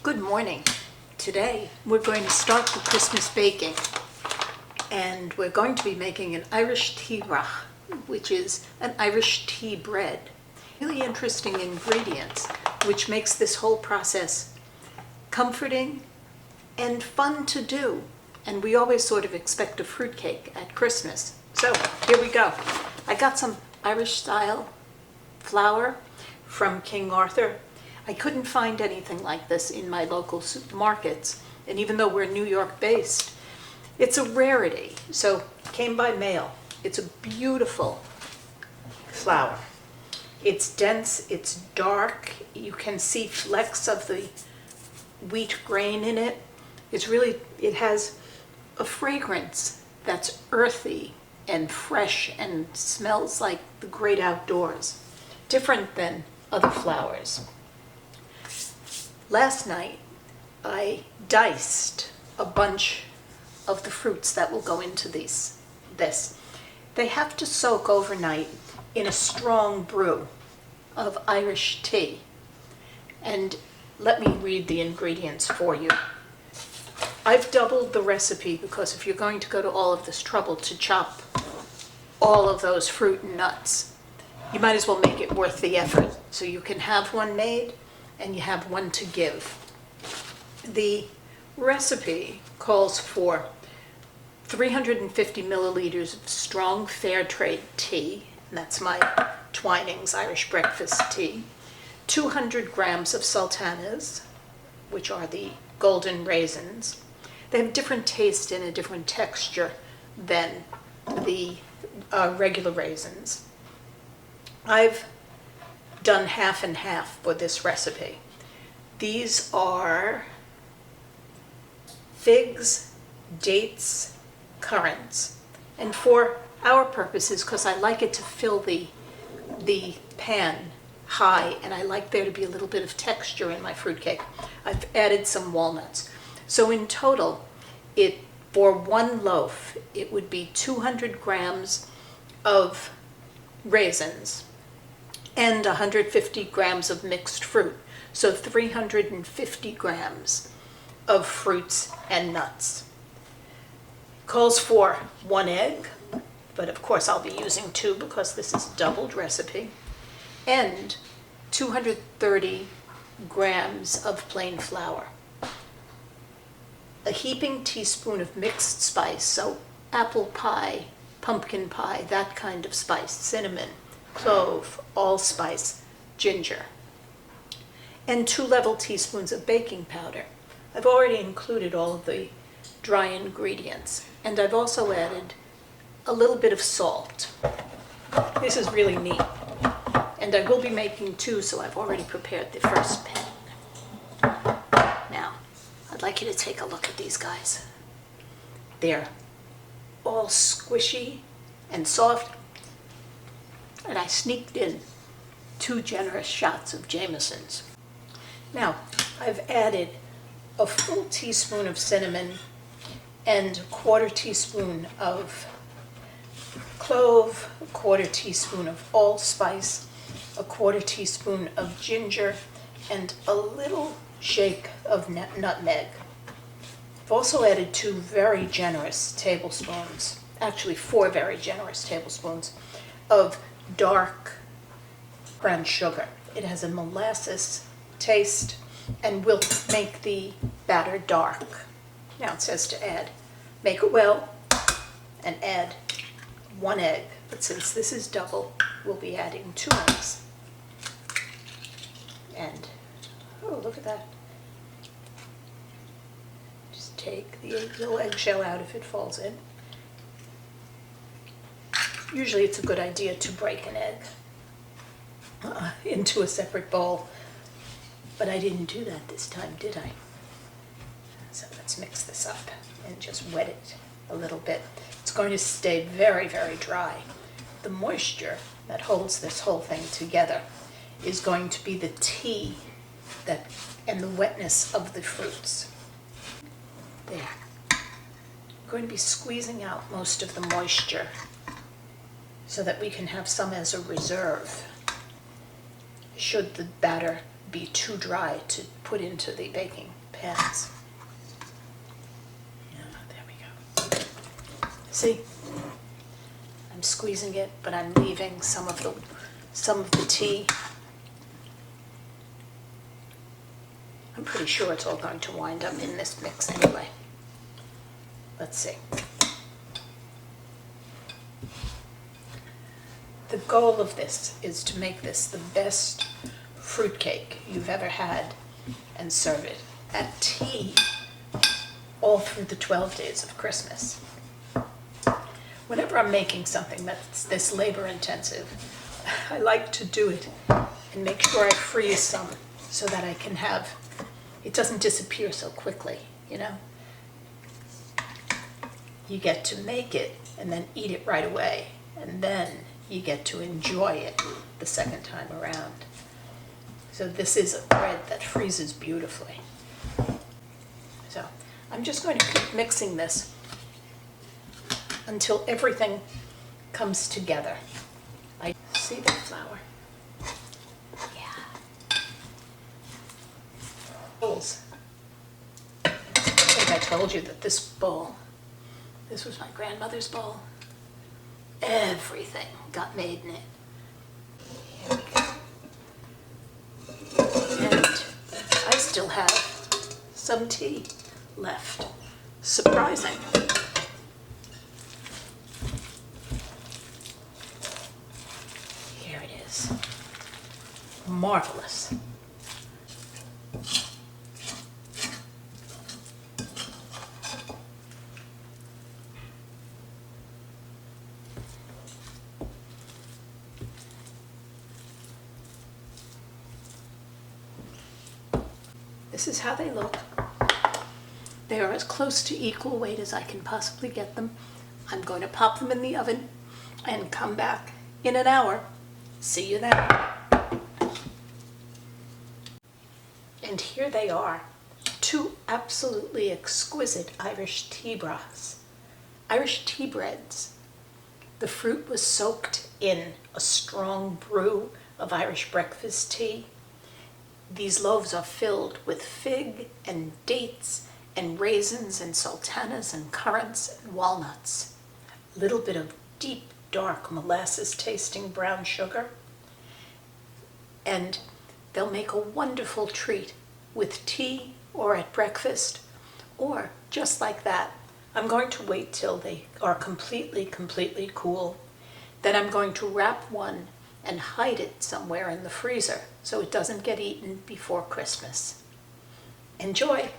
Good morning. Today we're going to start the Christmas baking, and we're going to be making an Irish Tea Brack, which is an Irish tea bread. Really interesting ingredients, which makes this whole process comforting and fun to do. And we always sort of expect a fruitcake at Christmas. So here we go. I got some Irish style flour from King Arthur. I couldn't find anything like this in my local supermarkets, and even though we're New York based, it's a rarity. So it came by mail. It's a beautiful flour. It's dense, it's dark, you can see flecks of the wheat grain in it. It has a fragrance that's earthy and fresh and smells like the great outdoors, different than other flours. Last night, I diced a bunch of the fruits that will go into this. They have to soak overnight in a strong brew of Irish tea. And let me read the ingredients for you. I've doubled the recipe because if you're going to go to all of this trouble to chop all of those fruit and nuts, you might as well make it worth the effort. So you can have one made and you have one to give. The recipe calls for 350 milliliters of strong fair trade tea, and that's my Twinings Irish breakfast tea, 200 grams of sultanas, which are the golden raisins. They have different taste and a different texture than the regular raisins. I've done half and half for this recipe. These are figs, dates, currants, and for our purposes, because I like it to fill the pan high and I like there to be a little bit of texture in my fruitcake, I've added some walnuts. So in total, for one loaf, it would be 200 grams of raisins and 150 grams of mixed fruit, so 350 grams of fruits and nuts. Calls for 1 egg, but of course I'll be using 2 because this is a doubled recipe, and 230 grams of plain flour. A heaping teaspoon of mixed spice, so apple pie, pumpkin pie, that kind of spice, cinnamon, clove, allspice, ginger, and 2 level teaspoons of baking powder. I've already included all of the dry ingredients, and I've also added a little bit of salt. This is really neat, and I will be making 2, so I've already prepared the first pan. Now, I'd like you to take a look at these guys. They're all squishy and soft, and I sneaked in 2 generous shots of Jameson's. Now, I've added a full teaspoon of cinnamon and a 1/4 teaspoon of clove, a 1/4 teaspoon of allspice, a 1/4 teaspoon of ginger, and a little shake of nutmeg. I've also added 2 very generous tablespoons, actually 4 very generous tablespoons of dark brown sugar. It has a molasses taste and will make the batter dark. Now it says to make it well and add 1 egg, but since this is double, we'll be adding 2 eggs. And, oh, look at that. Just take the little eggshell out if it falls in. Usually it's a good idea to break an egg into a separate bowl, but I didn't do that this time, did I? So let's mix this up and just wet it a little bit. It's going to stay very, very dry. The moisture that holds this whole thing together is going to be the tea and the wetness of the fruits. There. I'm going to be squeezing out most of the moisture so that we can have some as a reserve should the batter be too dry to put into the baking pans. Yeah, there we go. See, I'm squeezing it, but I'm leaving some of the tea. I'm pretty sure it's all going to wind up in this mix anyway. Let's see. The goal of this is to make this the best fruitcake you've ever had and serve it at tea all through the 12 days of Christmas. Whenever I'm making something that's this labor intensive, I like to do it and make sure I freeze some so that I can have, it doesn't disappear so quickly, you know? You get to make it and then eat it right away, and then you get to enjoy it the second time around. So this is a bread that freezes beautifully. So I'm just going to keep mixing this until everything comes together. I see the flour. Yeah. Bowls. I think I told you that this bowl, this was my grandmother's bowl. Everything got made in it. Here we go. And I still have some tea left. Surprising. Here it is. Marvelous. This is how they look. They are as close to equal weight as I can possibly get them. I'm going to pop them in the oven and come back in an hour. See you then. And here they are, two absolutely exquisite Irish tea brachs, Irish tea breads. The fruit was soaked in a strong brew of Irish breakfast tea. These loaves are filled with fig and dates and raisins and sultanas and currants and walnuts. A little bit of deep, dark molasses tasting brown sugar. And they'll make a wonderful treat with tea or at breakfast or just like that. I'm going to wait till they are completely cool. Then I'm going to wrap one and hide it somewhere in the freezer so it doesn't get eaten before Christmas. Enjoy!